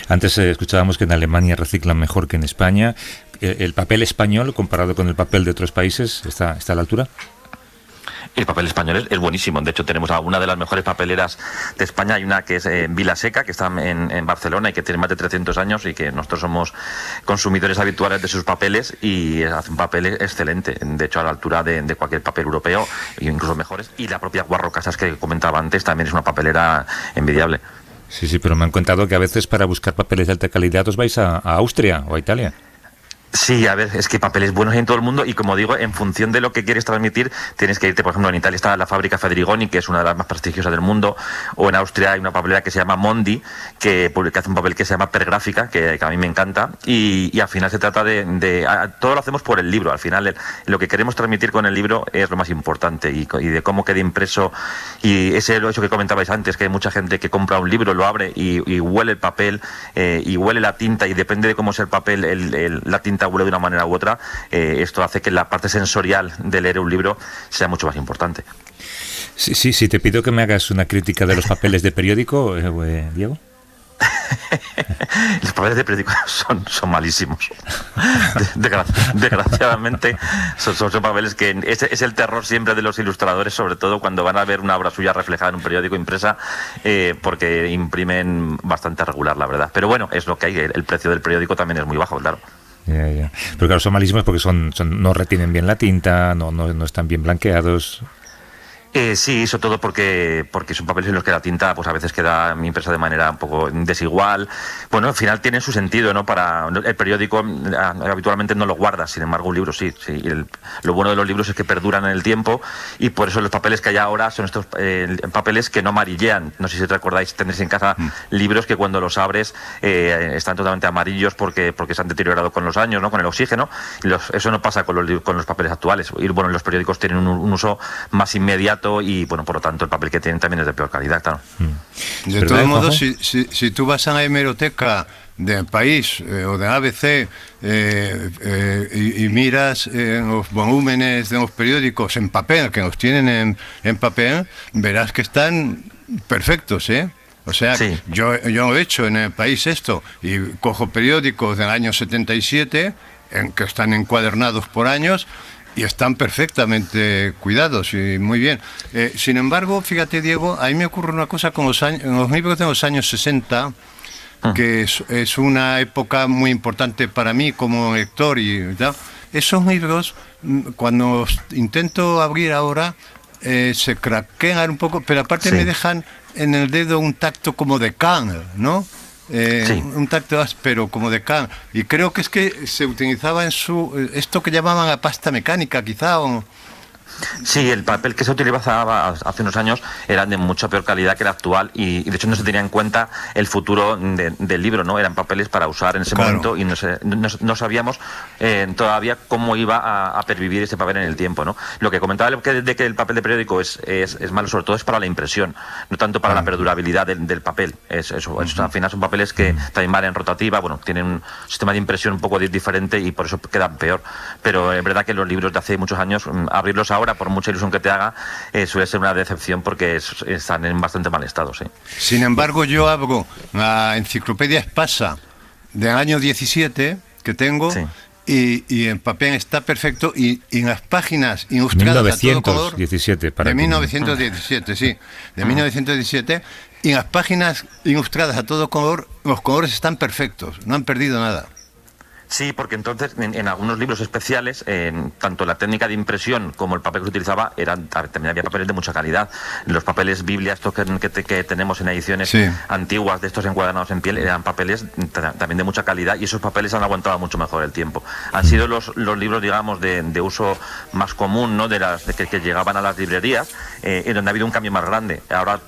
Antes escuchábamos que en Alemania reciclan mejor que en España. ¿El papel español, comparado con el papel de otros países, está a la altura? El papel español es buenísimo. De hecho, tenemos una de las mejores papeleras de España. Hay una que es Vilaseca, que está en Barcelona y que tiene más de 300 años y que nosotros somos consumidores habituales de sus papeles y hace un papel excelente. De hecho, a la altura de cualquier papel europeo, incluso mejores. Y la propia Guarro Casas que comentaba antes también es una papelera envidiable. Sí, pero me han contado que a veces para buscar papeles de alta calidad os vais a Austria o a Italia. Sí, a ver, es que papeles buenos hay en todo el mundo y como digo, en función de lo que quieres transmitir, tienes que irte, por ejemplo, en Italia está la fábrica Federigoni, que es una de las más prestigiosas del mundo, o en Austria hay una papelera que se llama Mondi, que hace un papel que se llama Pergráfica, que a mí me encanta, y al final se trata todo lo hacemos por el libro, al final lo que queremos transmitir con el libro es lo más importante y de cómo quede impreso, y eso que comentabais antes, que hay mucha gente que compra un libro, lo abre y huele el papel, y huele la tinta, y depende de cómo sea el papel, la tinta huele de una manera u otra, esto hace que la parte sensorial de leer un libro sea mucho más importante. Sí, te pido que me hagas una crítica de los papeles de periódico, Diego. Los papeles de periódico son malísimos. Desgraciadamente son papeles que es el terror siempre de los ilustradores, sobre todo cuando van a ver una obra suya reflejada en un periódico impresa, porque imprimen bastante regular, la verdad. Pero bueno, es lo que hay, el precio del periódico también es muy bajo, claro. Ya. Pero claro, son malísimos porque no retienen bien la tinta, no están bien blanqueados. Sí, sobre todo porque son papeles en los que la tinta pues a veces queda impresa de manera un poco desigual. Bueno, al final tiene su sentido, ¿no? Para el periódico habitualmente no lo guardas, sin embargo un libro sí. Lo bueno de los libros es que perduran en el tiempo y por eso los papeles que hay ahora son estos papeles que no amarillean. No sé si recordáis, tendréis en casa libros que cuando los abres están totalmente amarillos porque se han deteriorado con los años, ¿no? Con el oxígeno. Eso no pasa con los papeles actuales. Y bueno, los periódicos tienen un uso más inmediato y bueno, por lo tanto el papel que tienen también es de peor calidad, claro. De todos modos, si tú vas a la hemeroteca del País o de ABC y miras los volúmenes de los periódicos en papel, que los tienen en papel, verás que están perfectos, ¿eh? O sea, sí. yo lo he hecho en el País esto, y cojo periódicos del año 77, que están encuadernados por años, y están perfectamente cuidados y muy bien. Sin embargo, fíjate, Diego, a mí me ocurre una cosa con los libros de los años 60, que es una época muy importante para mí como lector. Y ¿no? Esos libros, cuando los intento abrir ahora, se craquean un poco, pero aparte me dejan en el dedo un tacto como de Kant, ¿no? Un tacto áspero como de Kant, y creo que es que se utilizaba en esto que llamaban la pasta mecánica, quizá, o... Sí, el papel que se utilizaba hace unos años era de mucha peor calidad que el actual y de hecho no se tenía en cuenta el futuro del libro, ¿no? Eran papeles para usar en ese momento y no sabíamos todavía cómo iba a pervivir ese papel en el tiempo, ¿no? Lo que comentaba de que el papel de periódico es malo, sobre todo es para la impresión, no tanto para la perdurabilidad del papel. Al final son papeles que también van en rotativa, bueno, tienen un sistema de impresión un poco diferente y por eso quedan peor, pero es verdad que los libros de hace muchos años, abrirlos ahora, por mucha ilusión que te haga, suele ser una decepción porque están en bastante mal estado, sí. Sin embargo, yo abro la enciclopedia Espasa del año 17 que tengo, y en papel está perfecto, y en las páginas ilustradas 1917, a todo color, de 1917, sí, de 1917, y en las páginas ilustradas a todo color, los colores están perfectos, no han perdido nada. Sí, porque entonces en algunos libros especiales, tanto la técnica de impresión como el papel que se utilizaba, también había papeles de mucha calidad. Los papeles Biblia, estos que tenemos en ediciones antiguas, de estos encuadernados en piel, eran papeles también de mucha calidad y esos papeles han aguantado mucho mejor el tiempo. Han sido los libros, digamos, de uso más común, ¿no? Que llegaban a las librerías, en donde ha habido un cambio más grande. Ahora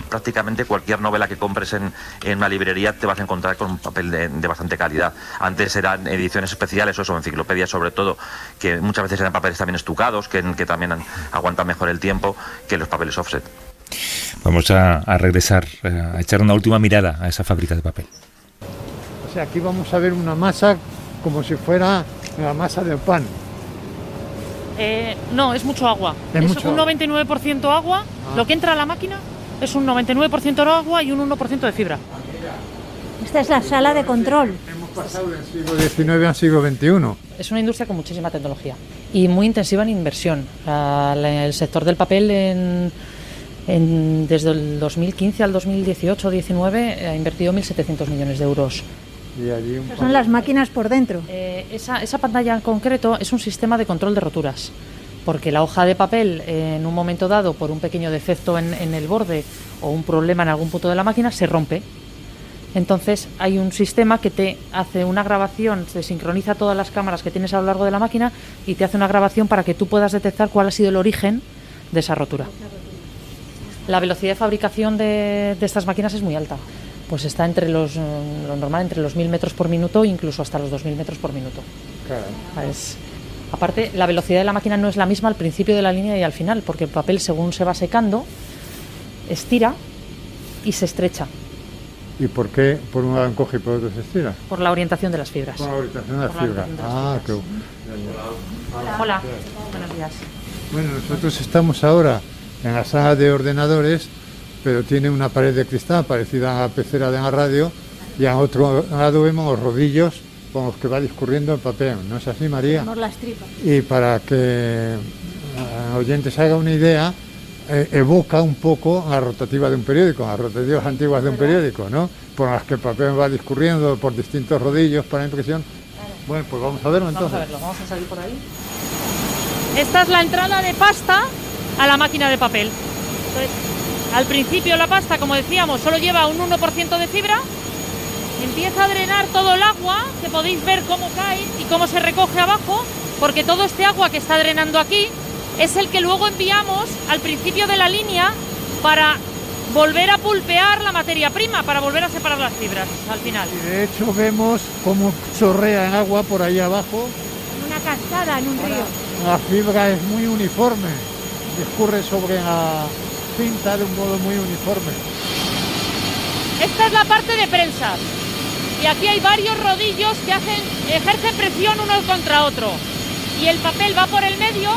prácticamente cualquier novela que compres en una librería te vas a encontrar con un papel de bastante calidad. Antes eran ediciones especiales o enciclopedias sobre todo, que muchas veces eran papeles también estucados, que también aguantan mejor el tiempo que los papeles offset. Vamos a regresar, a echar una última mirada a esa fábrica de papel. O sea, aquí vamos a ver una masa como si fuera la masa del pan. No, es mucho agua. Es un 99% agua. Lo que entra a la máquina es un 99% agua y un 1% de fibra. Esta es la sala de control. Pasado del siglo XIX al siglo XXI. Es una industria con muchísima tecnología y muy intensiva en inversión. El sector del papel desde el 2015 al 2018-19 ha invertido 1.700 millones de euros. Y allí son las máquinas por dentro. Esa pantalla en concreto es un sistema de control de roturas, porque la hoja de papel en un momento dado, por un pequeño defecto en el borde o un problema en algún punto de la máquina, se rompe. Entonces hay un sistema que te hace una grabación, se sincroniza todas las cámaras que tienes a lo largo de la máquina y te hace una grabación para que tú puedas detectar cuál ha sido el origen de esa rotura. La velocidad de fabricación de estas máquinas es muy alta. Pues está entre lo normal, entre los 1000 metros por minuto, incluso hasta los 2000 metros por minuto. Claro. Aparte, la velocidad de la máquina no es la misma al principio de la línea y al final, porque el papel, según se va secando, estira y se estrecha. ¿Y por qué por un lado encoge y por otro se estira? Por la orientación de las fibras. Por la orientación de las Por la fibras. orientación de las fibras. Hola, buenos días. Bueno, nosotros estamos ahora en la sala de ordenadores, pero tiene una pared de cristal parecida a la pecera de la radio, y a otro lado vemos los rodillos con los que va discurriendo el papel. ¿No es así, María? Tenemos las tripas. Y para que el oyente se haga una idea, evoca un poco la rotativa de un periódico, las rotativas antiguas de un periódico, ¿no? Por las que el papel va discurriendo por distintos rodillos para impresión. Bueno, pues vamos a verlo entonces. Vamos a verlo, vamos a salir por ahí. Esta es la entrada de pasta a la máquina de papel. Entonces, al principio la pasta, como decíamos, solo lleva un 1% de fibra. Empieza a drenar todo el agua, que podéis ver cómo cae y cómo se recoge abajo, porque todo este agua que está drenando aquí es el que luego enviamos al principio de la línea para volver a pulpear la materia prima, para volver a separar las fibras al final. Y de hecho vemos cómo chorrea el agua por ahí abajo. Una cascada en un río. La fibra es muy uniforme, discurre sobre la cinta de un modo muy uniforme. Esta es la parte de prensa. Y aquí hay varios rodillos que ejercen presión uno contra otro. Y el papel va por el medio,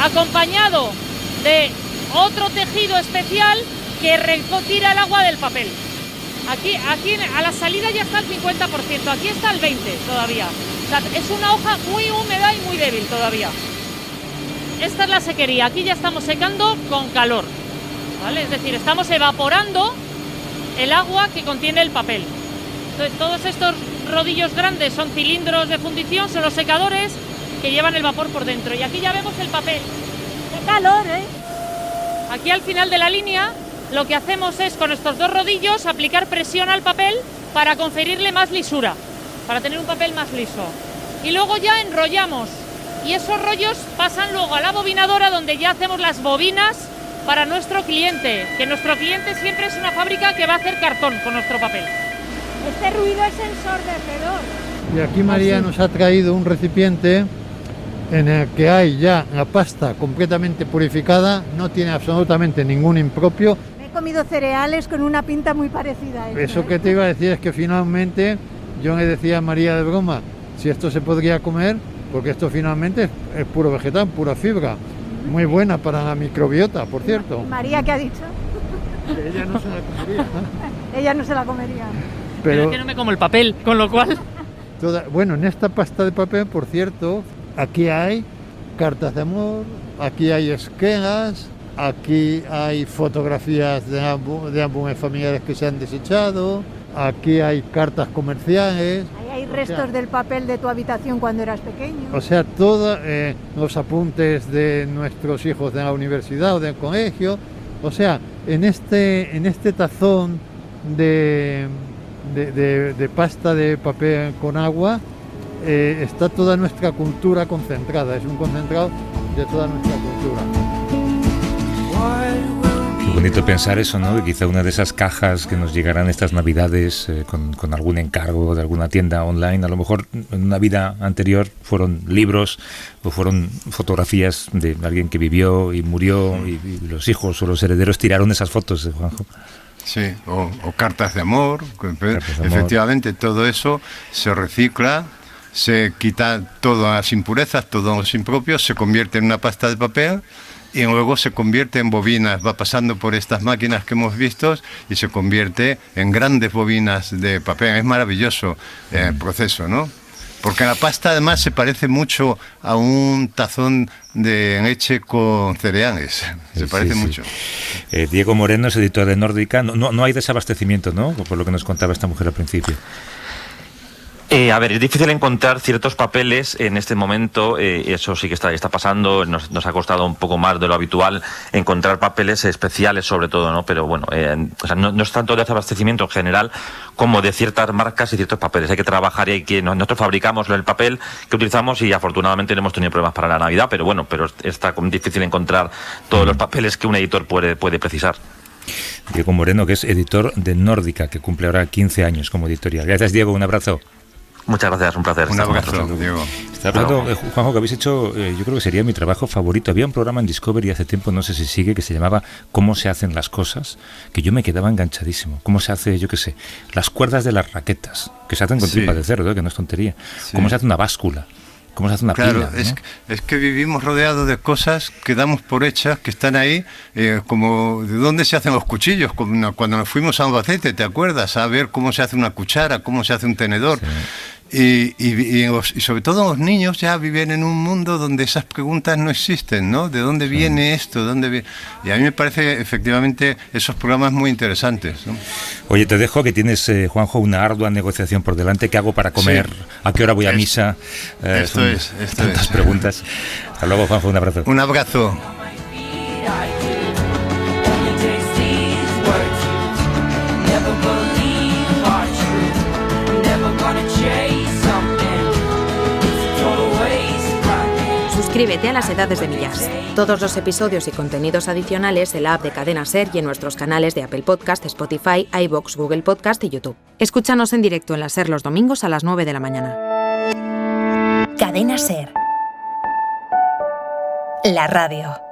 acompañado de otro tejido especial que retira el agua del papel. Aquí a la salida ya está el 50%, aquí está el 20% todavía. O sea, es una hoja muy húmeda y muy débil todavía. Esta es la sequería, aquí ya estamos secando con calor, ¿vale? Es decir, estamos evaporando el agua que contiene el papel. Entonces, todos estos rodillos grandes son cilindros de fundición, son los secadores que llevan el vapor por dentro. Y aquí ya vemos el papel. ¡Qué calor, eh! Aquí al final de la línea lo que hacemos es con estos dos rodillos aplicar presión al papel para conferirle más lisura, para tener un papel más liso. Y luego ya enrollamos y esos rollos pasan luego a la bobinadora, donde ya hacemos las bobinas para nuestro cliente, que nuestro cliente siempre es una fábrica que va a hacer cartón con nuestro papel. Este ruido es ensordecedor. Y aquí María nos ha traído un recipiente en el que hay ya la pasta completamente purificada, no tiene absolutamente ningún impropio. Me he comido cereales con una pinta muy parecida a esto, Eso que te iba a decir es que finalmente yo le decía a María de broma si esto se podría comer, porque esto finalmente es puro vegetal, pura fibra, muy buena para la microbiota, por cierto. María, ¿qué ha dicho? Que ella no se la comería. Ella no se la comería. Pero es que no me como el papel, con lo cual... Bueno, en esta pasta de papel, por cierto, aquí hay cartas de amor, aquí hay esquelas, aquí hay fotografías de álbumes familiares que se han desechado, aquí hay cartas comerciales. Ahí hay restos del papel de tu habitación cuando eras pequeño. O sea, todos los apuntes de nuestros hijos de la universidad o del colegio. O sea, en este tazón de pasta de papel con agua está toda nuestra cultura concentrada, es un concentrado de toda nuestra cultura. Qué bonito pensar eso, ¿no? Que quizá una de esas cajas que nos llegarán estas Navidades con algún encargo de alguna tienda online, a lo mejor en una vida anterior fueron libros o fueron fotografías de alguien que vivió y murió y los hijos o los herederos tiraron esas fotos, Juanjo. Sí, o cartas de amor. Efectivamente, todo eso se recicla, se quita todas las impurezas, todos los impropios, se convierte en una pasta de papel y luego se convierte en bobinas, va pasando por estas máquinas que hemos visto y se convierte en grandes bobinas de papel. Es maravilloso el proceso, ¿no? Porque la pasta además se parece mucho a un tazón de leche con cereales, se parece mucho. Diego Moreno es editor de Nórdica, no hay desabastecimiento, ¿no? Por lo que nos contaba esta mujer al principio. A ver, es difícil encontrar ciertos papeles en este momento, eso sí que está pasando, nos ha costado un poco más de lo habitual encontrar papeles especiales sobre todo, ¿no? Pero bueno, o sea, no es tanto de desabastecimiento en general como de ciertas marcas y ciertos papeles. Hay que trabajar y hay que... Nosotros fabricamos el papel que utilizamos y afortunadamente no hemos tenido problemas para la Navidad, pero bueno, está difícil encontrar todos los papeles que un editor puede precisar. Diego Moreno, que es editor de Nórdica, que cumple ahora 15 años como editorial. Gracias, Diego, un abrazo. Muchas gracias, un placer. Un abrazo, Diego. Está hablando, Juanjo, que habéis hecho, yo creo que sería mi trabajo favorito. Había un programa en Discovery hace tiempo, no sé si sigue, que se llamaba ¿Cómo se hacen las cosas? Que yo me quedaba enganchadísimo. ¿Cómo se hace, yo qué sé, las cuerdas de las raquetas? Que se hacen con tripa de cerdo, que no es tontería. Sí. ¿Cómo se hace una báscula? ¿Cómo se hace una pila? Claro, es que vivimos rodeados de cosas que damos por hechas, que están ahí, como de dónde se hacen los cuchillos. Cuando nos fuimos a Albacete, ¿te acuerdas? A ver cómo se hace una cuchara, cómo se hace un tenedor. Sí. Y sobre todo los niños ya viven en un mundo donde esas preguntas no existen, ¿no? ¿De dónde viene esto? ¿Dónde viene? Y a mí me parece efectivamente esos programas muy interesantes, ¿no? Oye, te dejo que tienes, Juanjo, una ardua negociación por delante. ¿Qué hago para comer? Sí. ¿A qué hora voy a misa? Esto es. Tantas preguntas. Hasta luego, Juanjo, un abrazo. Un abrazo. Suscríbete a Las Edades de Millás. Todos los episodios y contenidos adicionales en la app de Cadena SER y en nuestros canales de Apple Podcast, Spotify, iVoox, Google Podcast y YouTube. Escúchanos en directo en la SER los domingos a las 9 de la mañana. Cadena SER. La radio.